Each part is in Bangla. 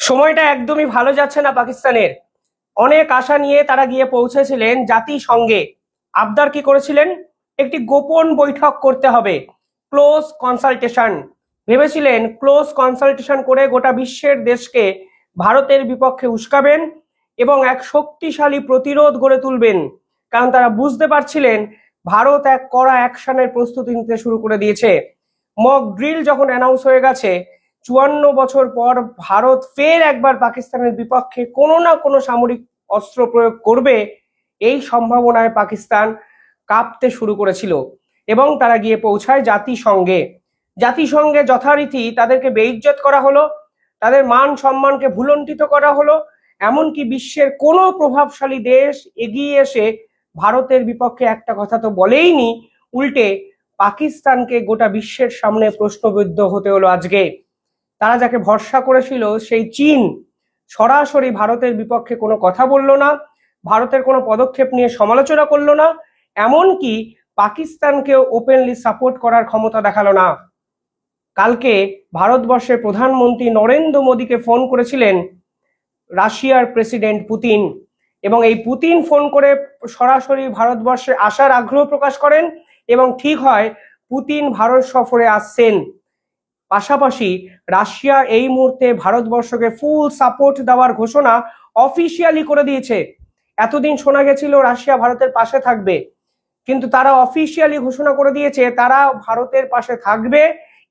সময়টা একদমই ভালো যাচ্ছে না পাকিস্তানের। অনেক আশা নিয়ে তারা গিয়ে পৌঁছেছিলেন জাতিসংঘে। আবদার কি করেছিলেন? একটি গোপন বৈঠক করতে হবে, ক্লোজ কনসালটেশন। ভেবেছিলেন ক্লোজ কনসালটেশন করে গোটা বিশ্বের দেশকে ভারতের বিপক্ষে উস্কাবেন এবং এক শক্তিশালী প্রতিরোধ গড়ে তুলবেন। কারণ তারা বুঝতে পারছিলেন ভারত এক কড়া অ্যাকশনের প্রস্তুতি নিতে শুরু করে দিয়েছে। মক ড্রিল যখন অ্যানাউন্স হয়ে গেছে, 54 বছর পর ভারত ফের একবার পাকিস্তানের বিপক্ষে কোনো না কোনো সামরিক অস্ত্র প্রয়োগ করবে, এই সম্ভাবনায় পাকিস্তান কাঁপতে শুরু করেছিল এবং তারা গিয়ে পৌঁছায় জাতিসংঘে। জাতিসংঘে যথারীতি তাদেরকে বেইজ্জত করা হলো, তাদের মান সম্মানকে ভুলণ্ঠিত করা হলো। এমনকি বিশ্বের কোনো প্রভাবশালী দেশ এগিয়ে এসে ভারতের বিপক্ষে একটা কথা তো বলেইনি, উল্টে পাকিস্তানকে গোটা বিশ্বের সামনে প্রশ্নবিদ্ধ হতে হলো আজকে। তারা যাকে ভরসা করেছিল সেই চীন সরাসরি ভারতের বিপক্ষে কোনো কথা বলল না, ভারতের কোনো পদক্ষেপ নিয়ে সমালোচনা করলো না, এমনকি পাকিস্তানকেও ওপেনলি সাপোর্ট করার ক্ষমতা দেখালো না। কালকে ভারতবর্ষের প্রধানমন্ত্রী নরেন্দ্র মোদীকে ফোন করেছিলেন রাশিয়ার প্রেসিডেন্ট পুতিন, এবং এই পুতিন ফোন করে সরাসরি ভারতবর্ষে আসার আগ্রহ প্রকাশ করেন এবং ঠিক হয় পুতিন ভারত সফরে আসছেন। পাশাপাশি রাশিয়া এই মুহূর্তে ভারতবর্ষকে ফুল সাপোর্ট দেওয়ার ঘোষণা অফিসিয়ালি করে দিয়েছে। এতদিন শোনা গেছিল রাশিয়া ভারতের পাশে থাকবে, কিন্তু তারা অফিসিয়ালি ঘোষণা করে দিয়েছে তারা ভারতের পাশে থাকবে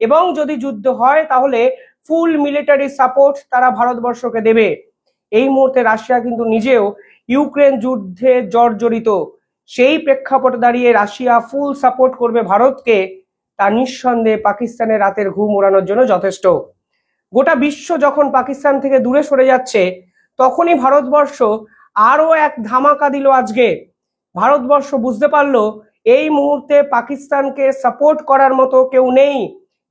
এবং যদি যুদ্ধ হয় তাহলে ফুল মিলিটারি সাপোর্ট তারা ভারতবর্ষকে দেবে। এই মুহূর্তে রাশিয়া কিন্তু নিজেও ইউক্রেন যুদ্ধে জর্জরিত। সেই প্রেক্ষাপটে দাঁড়িয়ে রাশিয়া ফুল সাপোর্ট করবে ভারতকে, তা নিঃসন্দেহে পাকিস্তানের রাতের ঘুম উড়ানোর জন্য যথেষ্ট। গোটা বিশ্ব যখন পাকিস্তান থেকে দূরে সরে যাচ্ছে, তখনই ভারতবর্ষ আরো এক ধামাকা দিল আজকে। ভারতবর্ষ বুঝতে পারলো এই মুহূর্তে পাকিস্তানকে সাপোর্ট করার মতো কেউ নেই।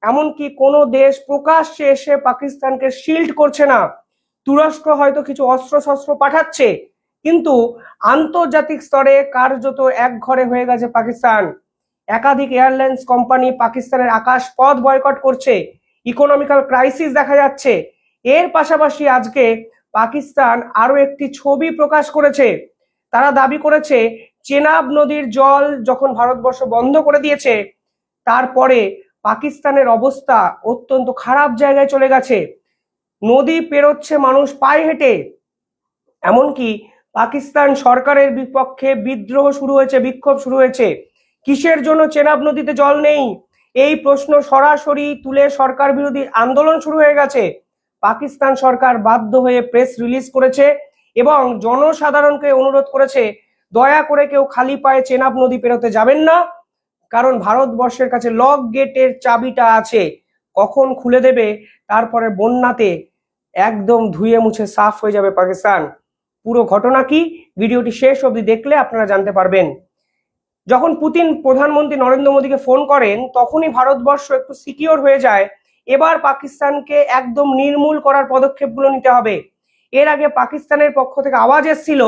এমনকি কোনো দেশ প্রকাশ্যে এসে পাকিস্তানকে শিল্ড করছে না। তুরস্ক হয়তো কিছু অস্ত্র শস্ত্র পাঠাচ্ছে, কিন্তু আন্তর্জাতিক স্তরে কার্যত এক ঘরে হয়ে গেছে পাকিস্তান। একাধিক এয়ারলাইন্স কোম্পানি পাকিস্তানের আকাশ পথ বয়কট করছে, ইকোনমিক্যাল ক্রাইসিস দেখা যাচ্ছে। এর পাশাপাশি আজকে পাকিস্তান আরো একটি ছবি প্রকাশ করেছে। তারা দাবি করেছে চেনাব নদীর জল যখন ভারতবর্ষ বন্ধ করে দিয়েছে, তারপরে পাকিস্তানের অবস্থা অত্যন্ত খারাপ জায়গায় চলে গেছে। নদী পেরোচ্ছে মানুষ পায়ে হেঁটে। এমনকি পাকিস্তান সরকারের বিপক্ষে বিদ্রোহ শুরু হয়েছে, বিক্ষোভ শুরু হয়েছে। কিসের জন্য চেনাব নদীতে জল নেই, এই প্রশ্ন সরাসরি তুলে সরকার বিরোধী আন্দোলন শুরু হয়ে গেছে। পাকিস্তান সরকার বাধ্য হয়ে প্রেস রিলিজ করেছে এবং জনসাধারণকে অনুরোধ করেছে দয়া করে কেউ খালি পায়ে চেনাব নদী পেরোতে যাবেন না, কারণ ভারতবর্ষের কাছে লক গেটের চাবিটা আছে। কখন খুলে দেবে তারপরে বন্যাতে একদম ধুয়ে মুছে সাফ হয়ে যাবে পাকিস্তান। পুরো ঘটনা কি, ভিডিওটি শেষ অবধি দেখলে আপনারা জানতে পারবেন। যখন পুতিন প্রধানমন্ত্রী নরেন্দ্র মোদীকে ফোন করেন, তখনই ভারতবর্ষ একটু সিকিওর হয়ে যায়। এবার পাকিস্তানকে একদম নির্মূল করার পদক্ষেপগুলো নিতে হবে। এর আগে পাকিস্তানের পক্ষ থেকে আওয়াজ এসেছিল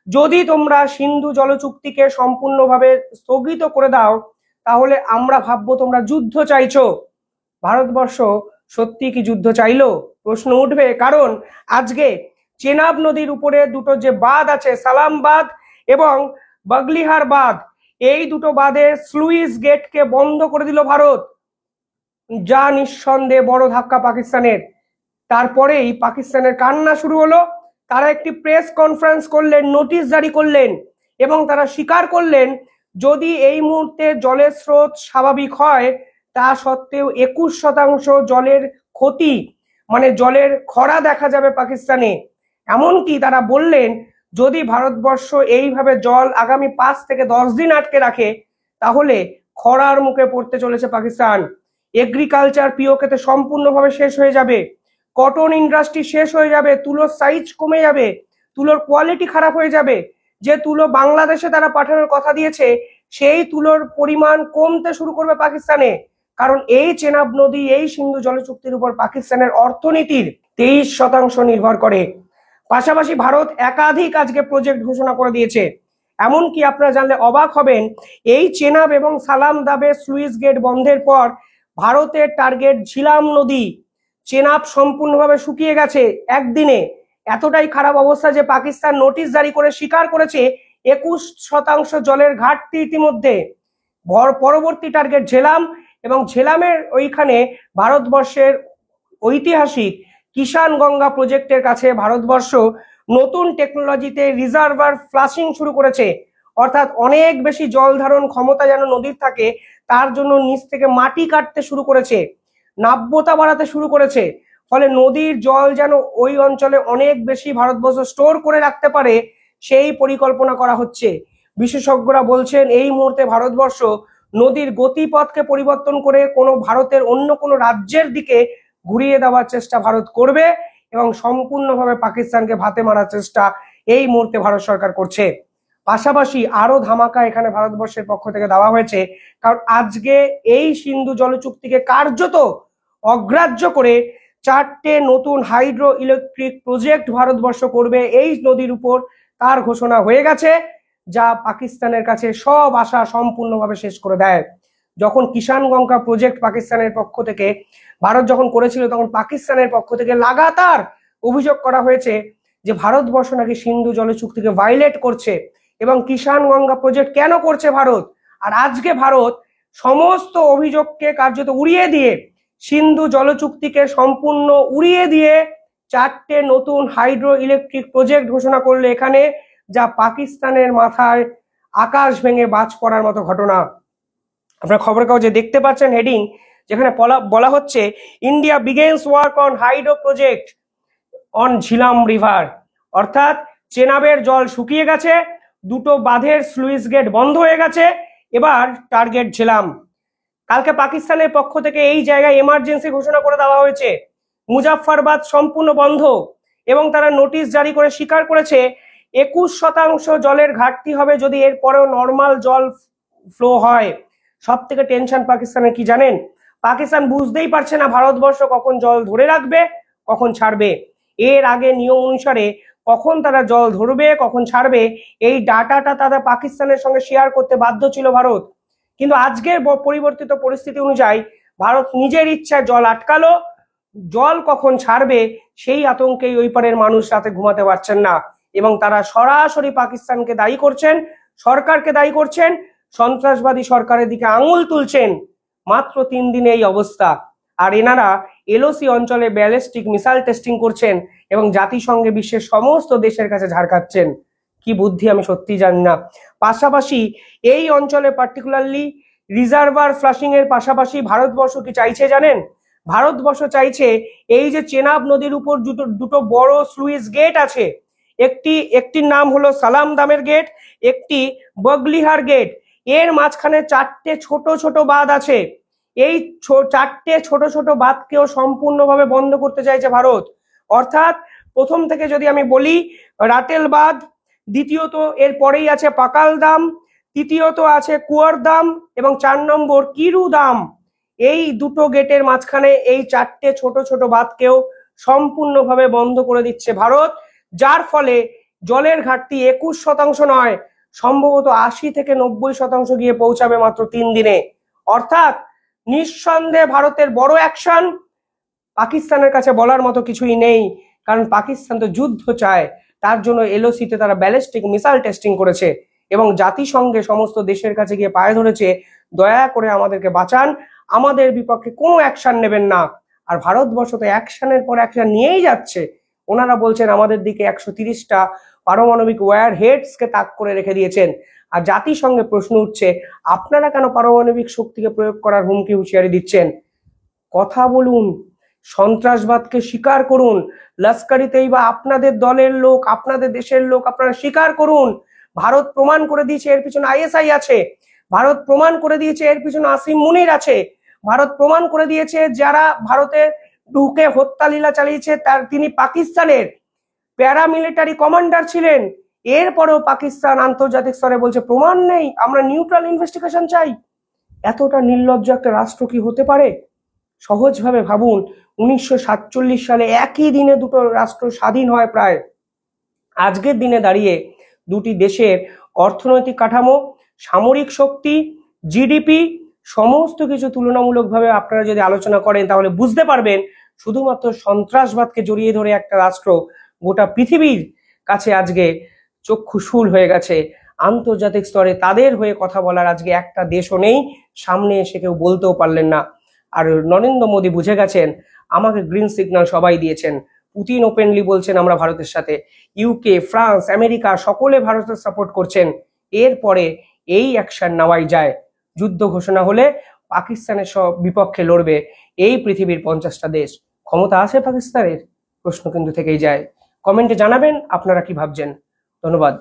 যদি তোমরা সিন্ধু জল চুক্তিকে সম্পূর্ণভাবে স্থগিত করে দাও তাহলে আমরা ভাববো তোমরা যুদ্ধ চাইছো। ভারতবর্ষ সত্যি কি যুদ্ধ চাইলো? প্রশ্ন উঠবে, কারণ আজকে চেনাব নদীর উপরে দুটো যে বাঁধ আছে, সালাম বাঁধ এবং বাগলিহার বাঁধ, এই দুটো বাঁধের স্লুইস গেটকে বন্ধ করে দিল ভারত, যা নিঃসন্দেহে বড় ধাক্কা পাকিস্তানের। তারপরেই পাকিস্তানের কান্না শুরু হলো। তারা একটি প্রেস কনফারেন্স করলেন, নোটিশ জারি করলেন এবং তারা স্বীকার করলেন যদি এই মুহূর্তে জলের স্রোত স্বাভাবিক হয়, তা সত্ত্বেও 21% জলের ক্ষতি, মানে জলের খরা দেখা যাবে পাকিস্তানে। এমনকি তারা বললেন যদি ভারতবর্ষ এইভাবে জল আগামী 5 থেকে 10 দিন আটকে রাখে তাহলে খরার মুখে পড়তে চলেছে পাকিস্তান। এগ্রিকালচার পিওকেতে সম্পূর্ণভাবে শেষ হয়ে যাবে, কটন ইন্ডাস্ট্রি শেষ হয়ে যাবে, তুলোর সাইজ কমে যাবে, তুলোর কোয়ালিটি খারাপ হয়ে যাবে। যে তুলো বাংলাদেশে তারা পাঠানোর কথা দিয়েছে সেই তুলোর পরিমাণ কমতে শুরু করবে পাকিস্তানে, কারণ এই চেনাব নদী, এই সিন্ধু জল চুক্তির উপর পাকিস্তানের অর্থনীতির 23% নির্ভর করে। পাশাপাশি ভারত একাধিক আজকে প্রজেক্ট ঘোষণা করে দিয়েছে। এমনকি আপনারা জানলে অবাক হবেন, এই চেনাব এবং সালাম দাবে স্লুইস গেট বন্ধের পর ভারতের টার্গেট ঝিলাম নদী। চেনাব সম্পূর্ণভাবে শুকিয়ে গেছে একদিনে। এতটাই খারাপ অবস্থা যে পাকিস্তান নোটিশ জারি করে স্বীকার করেছে 21% জলের ঘাটতি ইতিমধ্যে। পরবর্তী টার্গেট ঝেলাম, এবং ঝেলামের ওইখানে ভারতবর্ষের ঐতিহাসিক কিষান গঙ্গা প্রজেক্টের কাছে ভারতবর্ষ নতুন টেকনোলজিতে রিজার্ভার ফ্লাশিং শুরু করেছে, অর্থাৎ অনেক বেশি জল ধারণ ক্ষমতা যেন নদীর থাকে তার জন্য নিচ থেকে মাটি কাটতে শুরু করেছে, নাব্যতা বাড়াতে শুরু করেছে। ফলে নদীর জল যেন ওই অঞ্চলে অনেক বেশি ভারতবর্ষ স্টোর করে রাখতে পারে সেই পরিকল্পনা করা হচ্ছে। বিশেষজ্ঞরা বলছেন এই মুহূর্তে ভারতবর্ষ নদীর গতিপথকে পরিবর্তন করে ভারতের অন্য কোনো রাজ্যের দিকে ঘুরিয়ে দেওয়ার চেষ্টা ভারত করবে, এবং সম্পূর্ণভাবে পাকিস্তানকে ভাতে মারার চেষ্টা এই মুহূর্তে ভারত সরকার করছে। পাশাপাশি আরো ধামাকা এখানে ভারতবর্ষের পক্ষ থেকে দেওয়া হয়েছে, কারণ আজকে এই সিন্ধু জল চুক্তিকে কার্যত অগ্রাহ্য করে 4টে নতুন হাইড্রো ইলেকট্রিক প্রজেক্ট ভারতবর্ষ করবে এই নদীর উপর, তার ঘোষণা হয়ে গেছে, যা পাকিস্তানের কাছে সব আশা সম্পূর্ণভাবে শেষ করে দেয়। যখন কিষান গঙ্গা প্রজেক্ট পাকিস্তানের পক্ষ থেকে ভারত যখন করেছিল, তখন পাকিস্তানের পক্ষ থেকে লাগাতার অভিযোগ করা হয়েছে যে ভারতবর্ষ নাকি সিন্ধু জল চুক্তিকে ভায়োলেট করছে, এবং কিষান গঙ্গা প্রজেক্ট কেন করছে ভারত। আর আজকে ভারত সমস্ত অভিযোগকে কার্যত উড়িয়ে দিয়ে, সিন্ধু জল চুক্তিকে সম্পূর্ণ উড়িয়ে দিয়ে 4টে নতুন হাইড্রো ইলেকট্রিক প্রজেক্ট ঘোষণা করলে এখানে, যা পাকিস্তানের মাথায় আকাশ ভেঙে বাজ পড়ার মতো ঘটনা। আপনারা খবরের কাগজে দেখতে পাচ্ছেন হেডিং, যেখানে বলা হচ্ছে India begins work on hydro project on Jhelum river, অর্থাৎ চেনাবের জল শুকিয়ে গেছে, দুটো বাঁধের স্লুইস গেট বন্ধ হয়ে গেছে, এবার টার্গেট ঝিলাম। কালকে পাকিস্তানের পক্ষ থেকে এই জায়গায় এমার্জেন্সি ঘোষণা করে দেওয়া হয়েছে, মুজাফফরবাদ সম্পূর্ণ বন্ধ, এবং তারা নোটিশ জারি করে স্বীকার করেছে 21% জলের ঘাটতি হবে যদি এর পরেও নর্মাল জল ফ্লো হয়। সব থেকে টেনশন পাকিস্তানের কি জানেন? পাকিস্তান বুঝতেই পারছে না ভারতবর্ষ কখন জল ধরে রাখবে কখন ছাড়বে। এর আগে নিয়ম অনুসারে কখন তারা জল ধরবে কখন ছাড়বে এই ডাটাটা তারা পাকিস্তানের সঙ্গে শেয়ার করতে বাধ্য ছিল ভারত। কিন্তু আজকের পরিবর্তিত পরিস্থিতি অনুযায়ী ভারত নিজের ইচ্ছায় জল আটকালো, জল কখন ছাড়বে সেই আতঙ্কেই ওই পারের মানুষ রাতে ঘুমাতে পারছেন না, এবং তারা সরাসরি পাকিস্তানকে দায়ী করছেন, সরকারকে দায়ী করছেন, সন্ত্রাসবাদী সরকারের দিকে আঙুল তুলছেন। মাত্র 3 দিনে এই অবস্থা, আর এনারা এলওসি অঞ্চলে ব্যালিস্টিক মিসাইল টেস্টিং করছেন এবং জাতিসংঘে বিশ্বের সমস্ত দেশের কাছে ঝাড় খাচ্ছেন। কি বুদ্ধি আমি সত্যি জানি না। পাশাপাশি এই অঞ্চলে পার্টিকুলারলি রিজার্ভার ফ্লাশিং এর পাশাপাশি ভারতবর্ষ কি চাইছে জানেন? ভারতবর্ষ চাইছে এই যে চেনাব নদীর উপর দুটো বড় স্লুইস গেট আছে, একটির নাম হলো সালাম দামের গেট, একটি বগলিহার গেট, এর মাঝখানে 4টে ছোট ছোট বাঁধ আছে। এই 4টে ছোট ছোট বাঁধকেও সম্পূর্ণভাবে বন্ধ করতে চাইছে ভারত। অর্থাৎ প্রথম থেকে যদি আমি বলি, রাটেল বাঁধ, দ্বিতীয়ত এর পরেই আছে পাকালদাম, তৃতীয়ত আছে কুয়ারদাম, এবং 4 নম্বর কিরুদাম। এই দুটো গেটের মাঝখানে এই 4টে ছোট ছোট বাঁধকেও সম্পূর্ণভাবে বন্ধ করে দিচ্ছে ভারত, যার ফলে জলের ঘাটতি 21% নয়, সম্ভবত 80 থেকে 90% গিয়ে পৌঁছাবে মাত্র 3 দিনে। অর্থাৎ নিঃসন্দেহে ভারতের বড় অ্যাকশন। পাকিস্তানের কাছে বলার মতো কিছুই নেই, কারণ পাকিস্তান তো যুদ্ধ চায়, তার জন্য এলওসিতে তারা ব্যালিস্টিক মিসাইল টেস্টিং করেছে এবং জাতিসংঘে সমস্ত দেশের কাছে গিয়ে পায়ে ধরেছে, দয়া করে আমাদেরকে বাঁচান, আমাদের বিপক্ষে কোনো অ্যাকশন নেবেন না। আর ভারতবর্ষ তো অ্যাকশনের পর অ্যাকশন নিয়েই যাচ্ছে। ওনারা বলছেন আমাদের দিকে 130টা পারমাণবিক ওয়্যার হেডসকে তাক করে রেখে দিয়েছেন। আর জাতিসংঘে প্রশ্ন উঠছে, আপনারা কেন পারমাণবিক শক্তিকে প্রয়োগ করার হুমকি হুঁশিয়ারি দিচ্ছেন? কথা বলুন, সন্ত্রাসবাদকে স্বীকার করুন, লস্করি তৈবা আপনাদের দলের লোক, আপনাদের দেশের লোক, আপনারা স্বীকার করুন। ভারত প্রমাণ করে দিয়েছে এর পিছনে আইএসআই আছে, ভারত প্রমাণ করে দিয়েছে এর পিছনে আসিম মুনির আছে, ভারত প্রমাণ করে দিয়েছে যারা ভারতের ঢুকে হত্যা লীলা চালিয়েছে তিনি পাকিস্তানের প্যারামিলিটারি কমান্ডার ছিলেন। এরপরেও পাকিস্তান আন্তর্জাতিক স্তরে বলছে প্রমাণ নেই, আমরা নিউট্রাল ইনভেস্টিগেশন চাই। এতটা নির্লজ্জ একটা রাষ্ট্র কি হতে পারে? সহজভাবে ভাবুন, 1947 সালে একই দিনে দুটো রাষ্ট্র স্বাধীন হয় প্রায়। আজকের দিনে দাঁড়িয়ে দুটি দেশের অর্থনৈতিক কাঠামো, সামরিক শক্তি, জিডিপি সমস্ত কিছু তুলনামূলকভাবে আপনারা যদি আলোচনা করেন তাহলে বুঝতে পারবেন শুধুমাত্র সন্ত্রাসবাদকে জড়িয়ে ধরে একটা রাষ্ট্র গোটা পৃথিবীর কাছে আজকে চক্ষুশূল হয়ে গেছে। আন্তর্জাতিক স্তরে তাদের হয়ে কথা বলার আজকে একটা দেশও নেই, সামনে এসে কেউ বলতেও পারলেন না। আর নরেন্দ্র মোদী বুঝে গেছেন, আমাকে গ্রিন সিগন্যাল সবাই দিয়েছেন। পুতিন ওপেনলি বলছেন আমরা ভারতের সাথে, ইউকে, ফ্রান্স, আমেরিকা সকলে ভারতের সাপোর্ট করছেন। এরপরে এই অ্যাকশন নেওয়াই যায়। যুদ্ধ ঘোষণা হলে পাকিস্তানের বিপক্ষে লড়বে এই পৃথিবীর 50টা দেশ। ক্ষমতা আছে পাকিস্তানের? প্রশ্ন কিন্তু থেকেই যায়। কমেন্টে জানাবেন আপনারা কি ভাবছেন। ধন্যবাদ।